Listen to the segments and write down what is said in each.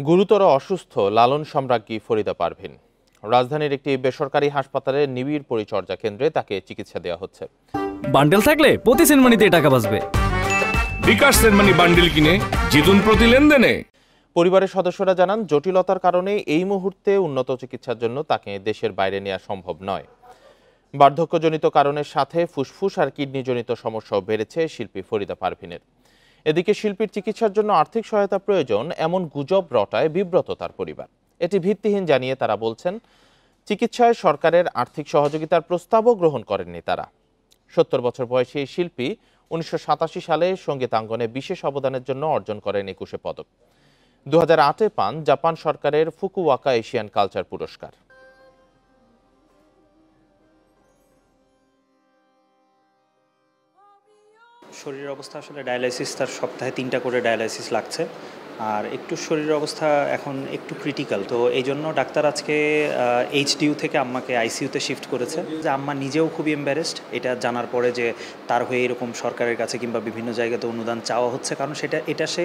গুরুতর অসুস্থ লালন সম্রাজ্ঞী ফরিদা পারভীন। রাজধানীর একটি বেসরকারি হাসপাতালের নিবিড় পরিচর্যা কেন্দ্রে তাকে চিকিৎসা দেওয়া হচ্ছে। বান্ডেল থাকলে প্রতি সেনমানিতে টাকা বাঁচবে। বিকাশ সেনমানি বান্ডেল কিনে জিতুন প্রতি লেনদেনে। পরিবারের সদস্যরা জানান, জটিলতার কারণে এই মুহূর্তে উন্নত চিকিৎসার জন্য তাকে দেশের বাইরে নেওয়া সম্ভব নয়। বার্ধক্যজনিত কারণের সাথে ফুসফুস আর কিডনিজনিত সমস্যাও বেড়েছে শিল্পী ফরিদা পারভীনের। এদিকে শিল্পীর চিকিৎসার জন্য আর্থিক সহায়তা প্রয়োজন এমন গুজব রটায় বিব্রত তার পরিবার। এটি ভিত্তিহীন জানিয়ে তারা বলছেন, চিকিৎসায় সরকারের আর্থিক সহযোগিতার প্রস্তাবও গ্রহণ করেননি তারা। ৭০ বছর বয়সী এই শিল্পী ১৯৮৭ সালে সঙ্গীতাঙ্গনে বিশেষ অবদানের জন্য অর্জন করেন ২১ পদক। ২০০৮-এ পান জাপান সরকারের ফুকুওয়াকা এশিয়ান কালচার পুরস্কার। শরীরের অবস্থা আসলে ডায়ালাইসিস, তার সপ্তাহে ৩টা করে ডায়ালাইসিস লাগছে, আর একটু শরীরের অবস্থা এখন একটু ক্রিটিক্যাল। তো এই জন্য ডাক্তার আজকে এইচডিইউ থেকে আম্মাকে আইসিইউতে শিফট করেছে। যে আম্মা নিজেও খুবই এম্বারেসড এটা জানার পরে যে তার হয়ে এরকম সরকারের কাছে কিংবা বিভিন্ন জায়গাতে অনুদান চাওয়া হচ্ছে, কারণ এটা সে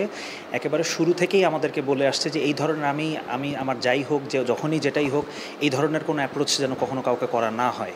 একেবারে শুরু থেকেই আমাদেরকে বলে আসছে যে এই ধরনের আমি আমার যাই হোক, যে যখনই যেটাই হোক, এই ধরনের কোনো অ্যাপ্রোচ যেন কখনো কাউকে করা না হয়।